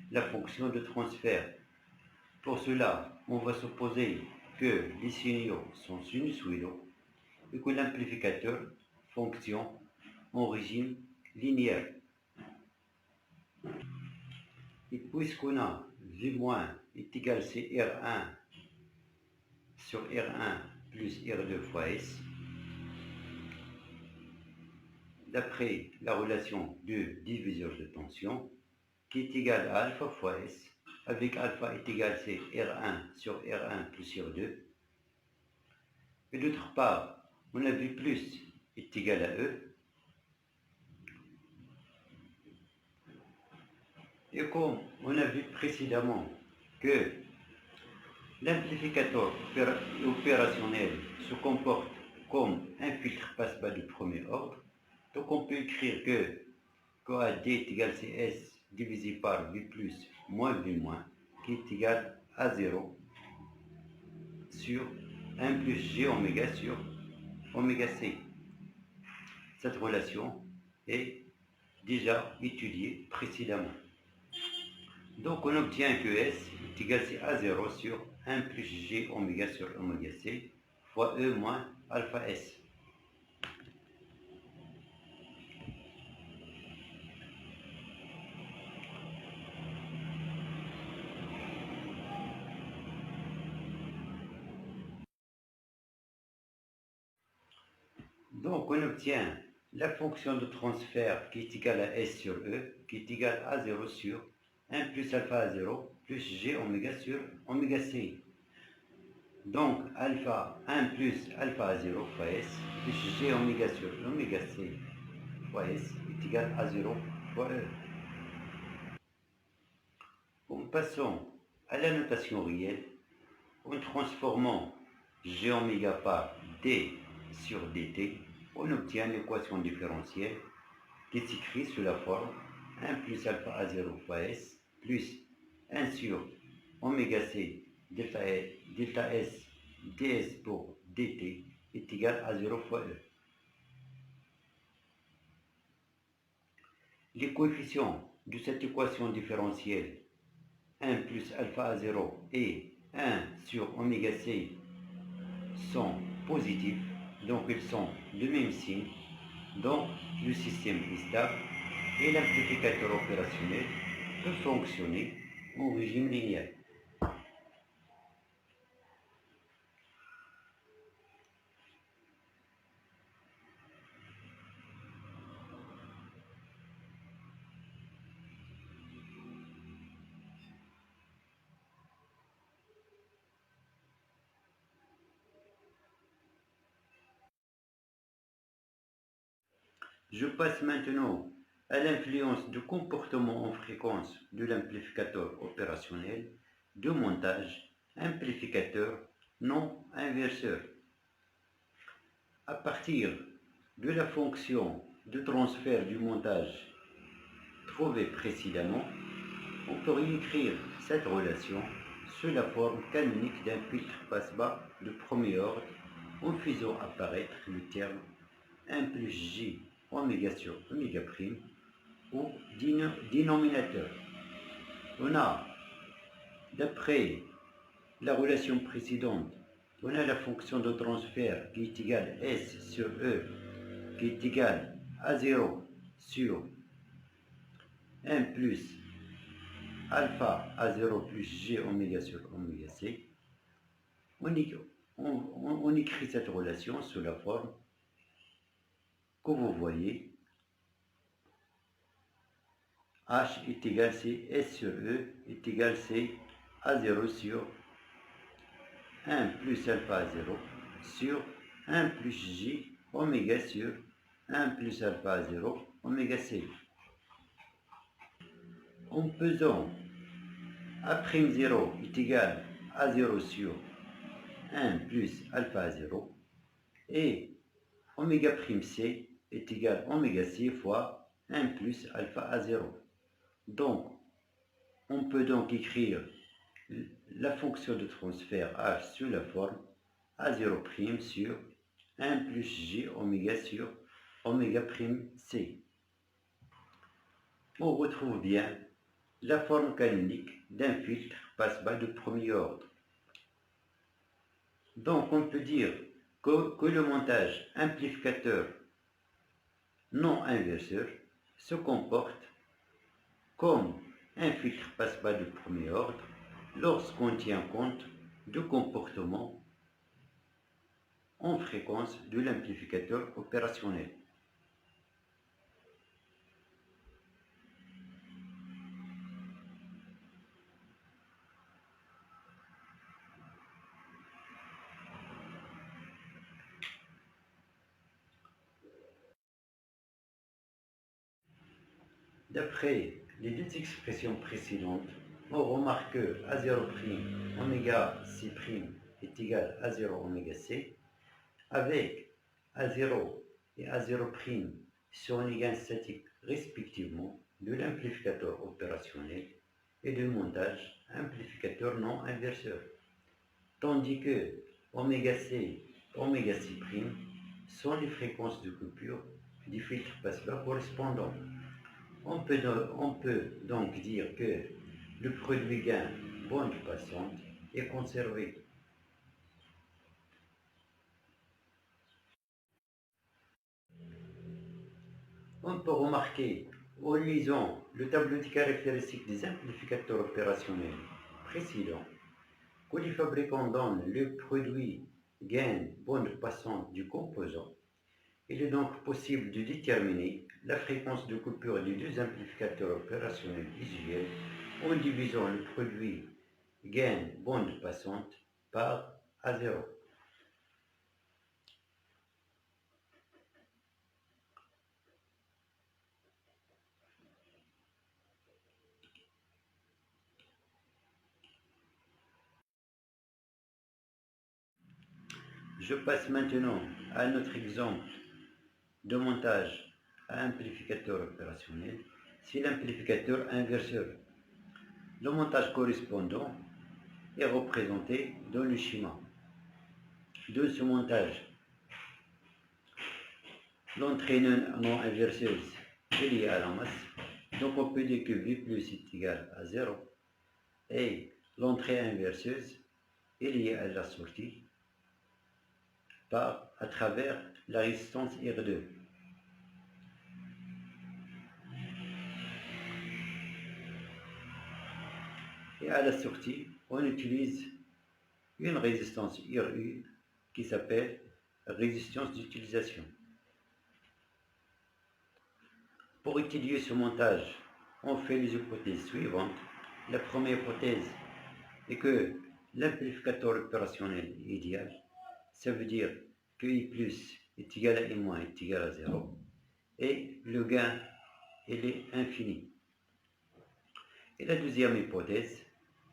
la fonction de transfert. Pour cela, on va supposer que les signaux sont sinusoïdaux et que l'amplificateur fonctionne en régime linéaire. Et puisqu'on a V- est égal à R1 sur R1 plus R2 fois S, d'après la relation de diviseur de tension, qui est égal à alpha fois S, avec alpha est égal à R1 sur R1 plus R2, et d'autre part, on a V plus est égal à E, et comme on a vu précédemment que l'amplificateur opérationnel se comporte comme un filtre passe-bas de premier ordre, donc on peut écrire que QAD est égal à S divisé par V plus moins V moins, qui est égal à 0 sur 1 plus G oméga sur oméga C. Cette relation est déjà étudiée précédemment. Donc on obtient que S est égal à 0 sur 1 plus G oméga sur oméga C fois E moins alpha S. Donc on obtient la fonction de transfert qui est égale à S sur E, qui est égale à 0 sur 1 plus alpha à 0 plus G oméga sur oméga C. Donc alpha 1 plus alpha à 0 fois S plus G oméga sur oméga C fois S est égal à 0 fois E. En passant à la notation réelle, en transformant G oméga par D sur dt, on obtient l'équation différentielle qui s'écrit sous la forme 1 plus alpha à 0 fois S plus 1 sur oméga C delta S ds pour dt est égal à 0 fois E. Les coefficients de cette équation différentielle 1 plus alpha à 0 et 1 sur oméga C sont positifs, donc ils sont de même signe, donc le système est stable et l'amplificateur opérationnel peut fonctionner en régime linéaire. Je passe maintenant à l'influence du comportement en fréquence de l'amplificateur opérationnel de montage amplificateur non inverseur. À partir de la fonction de transfert du montage trouvée précédemment, on peut réécrire cette relation sous la forme canonique d'un filtre passe-bas de premier ordre en faisant apparaître le terme 1 plus J oméga sur oméga prime au dénominateur. On a, d'après la relation précédente, on a la fonction de transfert qui est égale à S sur E qui est égale à 0 sur 1 plus alpha à 0 plus G oméga sur oméga C. On écrit cette relation sous la forme que vous voyez. H est égal à S sur E est égal à 0 sur 1 plus alpha à 0 sur 1 plus J oméga sur 1 plus alpha à 0 oméga C. En pesant A'0 est égal à 0 sur 1 plus alpha à 0 et oméga prime C est égal à oméga C fois 1 plus alpha à 0. Donc, on peut donc écrire la fonction de transfert H sous la forme A0' sur 1 plus J oméga sur oméga prime C. On retrouve bien la forme canonique d'un filtre passe-bas de premier ordre. Donc on peut dire que le montage amplificateur non inverseur se comporte comme un filtre passe-bas de premier ordre lorsqu'on tient compte du comportement en fréquence de l'amplificateur opérationnel. D'après les deux expressions précédentes, on remarque que A0' oméga C' est égal à 0 oméga C, avec A0 et A0' sont les gains statiques respectivement de l'amplificateur opérationnel et du montage amplificateur non inverseur, tandis que oméga C, oméga C' sont les fréquences de coupure du filtre passe-bas correspondant. On peut donc dire que le produit gain bande passante est conservé. On peut remarquer, en lisant le tableau de caractéristiques des amplificateurs opérationnels précédents, que les fabricants donnent le produit gain bande passante du composant. Il est donc possible de déterminer la fréquence de coupure des deux amplificateurs opérationnels usuels en divisant le produit gain bande passante par A0. Je passe maintenant à notre exemple de montage à amplificateur opérationnel, c'est l'amplificateur inverseur. Le montage correspondant est représenté dans le schéma de ce montage. L'entrée non inverseuse est liée à la masse, donc on peut dire que V plus est égal à 0, et l'entrée inverseuse est liée à la sortie à travers la résistance R2. Et à la sortie, on utilise une résistance RU qui s'appelle résistance d'utilisation. Pour étudier ce montage, on fait les hypothèses suivantes. La première hypothèse est que l'amplificateur opérationnel est idéal. Ça veut dire que I plus est égal à I moins est égal à 0. Et le gain, il est infini. Et la deuxième hypothèse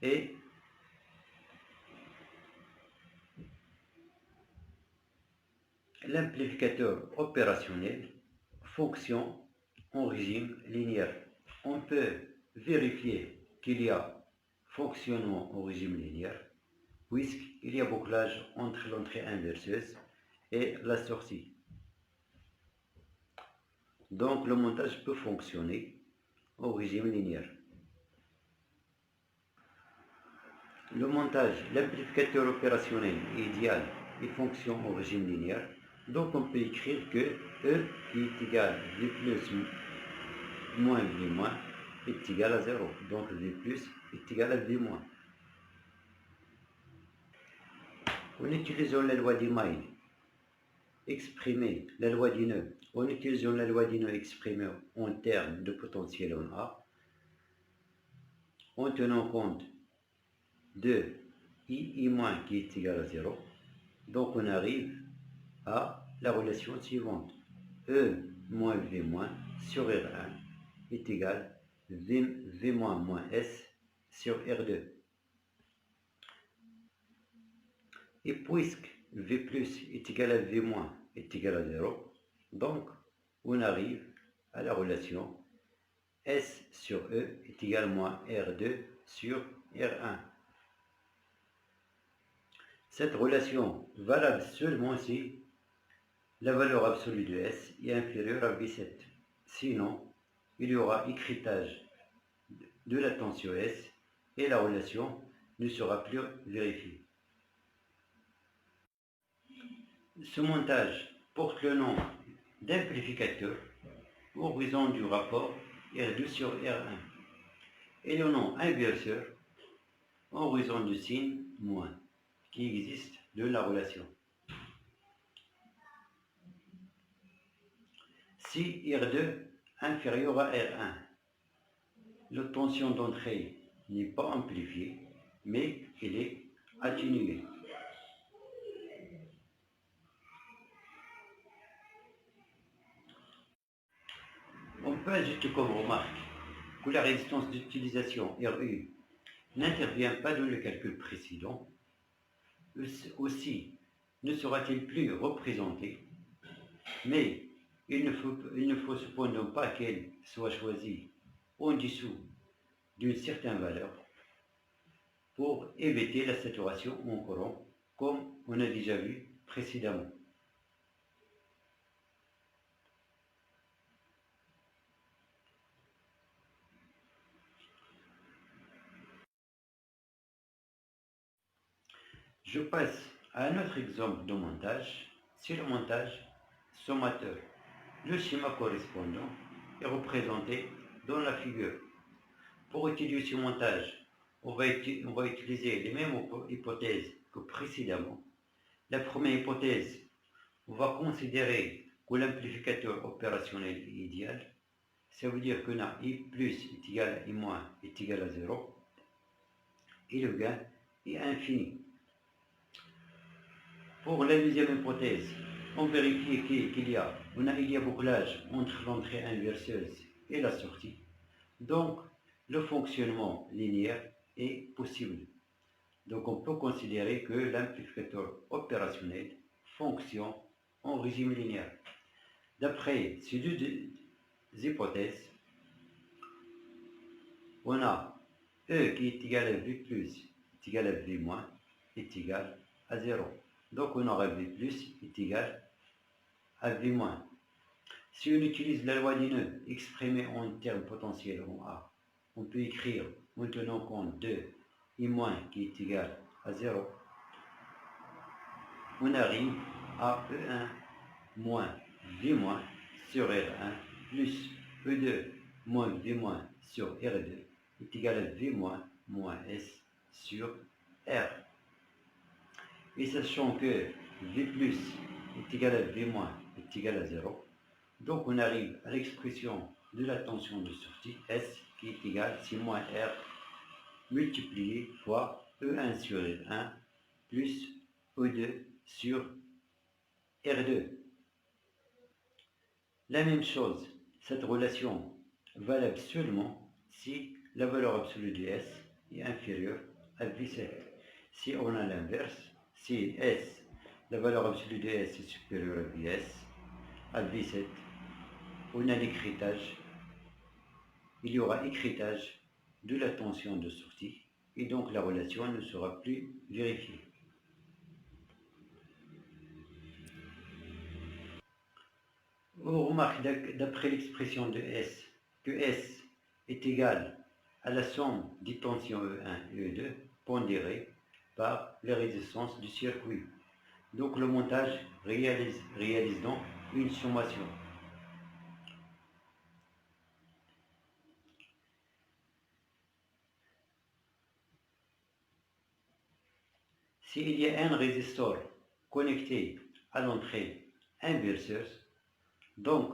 est l'amplificateur opérationnel fonctionne en régime linéaire. On peut vérifier qu'il y a fonctionnement en régime linéaire puisqu'il y a bouclage entre l'entrée inverseuse et la sortie. Donc le montage peut fonctionner au régime linéaire. Le montage, l'amplificateur opérationnel est idéal et fonctionne au régime linéaire. Donc on peut écrire que E qui est égal à V plus moins V moins est égal à 0. Donc V plus est égal à V moins. En utilisant la loi d'Email, exprimer la loi du nœud, en utilisant la loi du nœud exprimée en termes de potentiel en A, en tenant compte de I- qui est égal à 0, donc on arrive à la relation suivante. E moins V moins sur R1 est égal à V moins moins S sur R2. Et puisque V plus est égal à V moins est égal à 0, donc on arrive à la relation S sur E est égal à moins R2 sur R1. Cette relation valable seulement si la valeur absolue de S est inférieure à V7. Sinon, il y aura écritage de la tension S et la relation ne sera plus vérifiée. Ce montage porte le nom d'amplificateur en raison du rapport R2 sur R1 et le nom inverseur en raison du signe moins qui existe de la relation. Si R2 inférieur à R1, la tension d'entrée n'est pas amplifiée, mais elle est atténuée. On peut ajouter comme remarque que la résistance d'utilisation RU n'intervient pas dans le calcul précédent. Aussi, ne sera-t-il plus représenté, mais il ne faut cependant pas qu'elle soit choisie en dessous d'une certaine valeur pour éviter la saturation en courant, comme on a déjà vu précédemment. Je passe à un autre exemple de montage, c'est le montage sommateur. Le schéma correspondant est représenté dans la figure. Pour étudier ce montage, on va utiliser les mêmes hypothèses que précédemment. La première hypothèse, on va considérer que l'amplificateur opérationnel est idéal. Ça veut dire que I plus est égal à I moins est égal à 0 et le gain est infini. Pour la deuxième hypothèse, on vérifie qu'il y a bouclage entre l'entrée inverseuse et la sortie. Donc, le fonctionnement linéaire est possible. Donc, on peut considérer que l'amplificateur opérationnel fonctionne en régime linéaire. D'après ces deux hypothèses, on a E qui est égal à V plus est égal à V moins est égal à 0. Donc on aura V plus est égal à V moins. Si on utilise la loi des nœuds exprimée en termes potentiels en A, on peut écrire en tenant compte de I moins qui est égal à 0. On arrive à E1 moins V moins sur R1 plus E2 moins V moins sur R2 est égal à V moins moins S sur R. Et sachant que V plus est égal à V moins est égal à 0, donc on arrive à l'expression de la tension de sortie S qui est égale à C moins R multiplié fois E1 sur R1 plus E2 sur R2. La même chose, cette relation valable seulement si la valeur absolue de S est inférieure à V7. Si on a l'inverse, si S, la valeur absolue de S est supérieure à VS, à V7, on a l'écritage, il y aura écritage de la tension de sortie et donc la relation ne sera plus vérifiée. On remarque d'après l'expression de S que S est égal à la somme des tensions E1 et E2 pondérées par les résistances du circuit. Donc le montage réalise donc une sommation. S'il y a un résistor connecté à l'entrée inverseuse, donc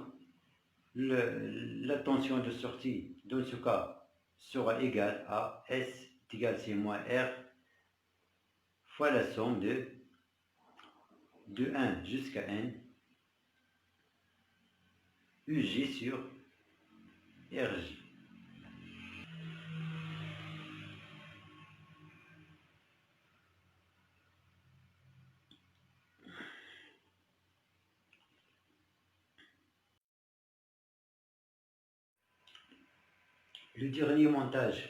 la tension de sortie dans ce cas sera égale à S est égal à C moins R fois la somme de 1 jusqu'à N UG sur RJ. Le dernier montage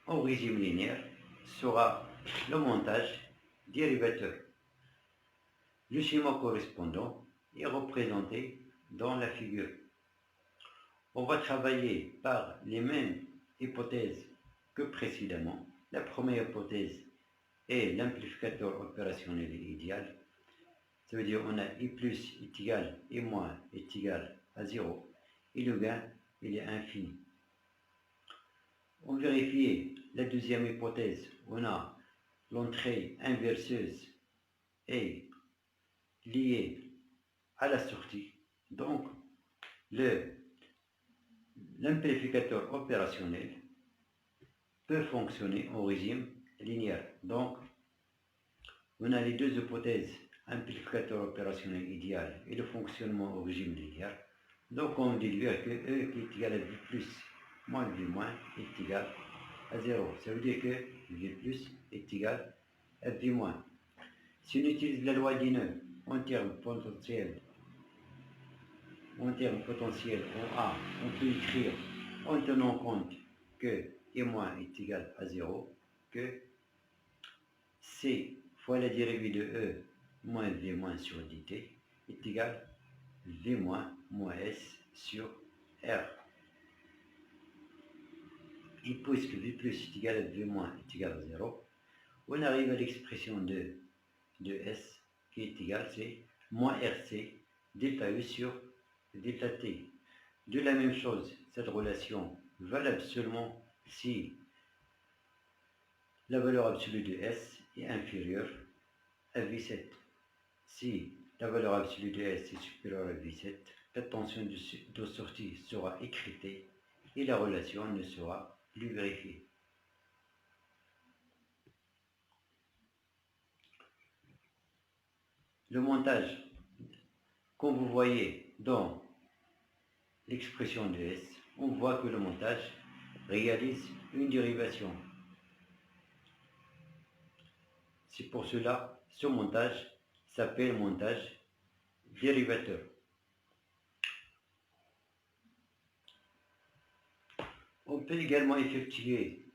en régime linéaire sera le montage dérivateur. Le schéma correspondant est représenté dans la figure. On va travailler par les mêmes hypothèses que précédemment. La première hypothèse est l'amplificateur opérationnel idéal. Ça veut dire on a I plus est égal, I moins est égal à 0. Et le gain, il est infini. On vérifie la deuxième hypothèse. On a l'entrée inverseuse est liée à la sortie. Donc, l'amplificateur opérationnel peut fonctionner en régime linéaire. Donc, on a les deux hypothèses, amplificateur opérationnel idéal et le fonctionnement au régime linéaire. Donc, on déduit que E qui est égal à V plus moins V moins est égal à 0. Ça veut dire que V plus est égal à V moins. Si on utilise la loi d'Ineux en termes potentiels, en A, on peut écrire en tenant compte que I moins est égal à 0, que C fois la dérivée de E moins V moins sur dt est égal à V moins S sur R. Et puisque V plus est égal à V moins est égal à 0, on arrive à l'expression de S qui est égale, c'est moins RC delta E sur delta T. De la même chose, cette relation valable seulement si la valeur absolue de S est inférieure à V7. Si la valeur absolue de S est supérieure à V7, la tension de sortie sera écritée et la relation ne sera plus vérifiée. Le montage, comme vous voyez dans l'expression de S, on voit que le montage réalise une dérivation. C'est pour cela ce montage s'appelle montage dérivateur. On peut également effectuer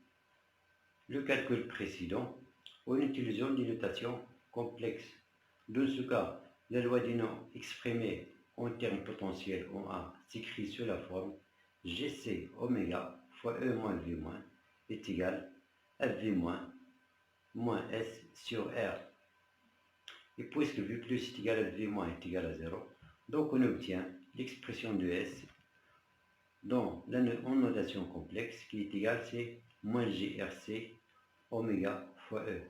le calcul précédent en utilisant des notations complexes. Dans ce cas, la loi d'Inôt exprimée en termes potentiels en A s'écrit sous la forme GC oméga fois E moins V moins est égal à V moins S sur R. Et puisque V plus est égal à V moins est égal à 0, donc on obtient l'expression de S en notation complexe qui est égale, c'est moins GRC oméga fois E.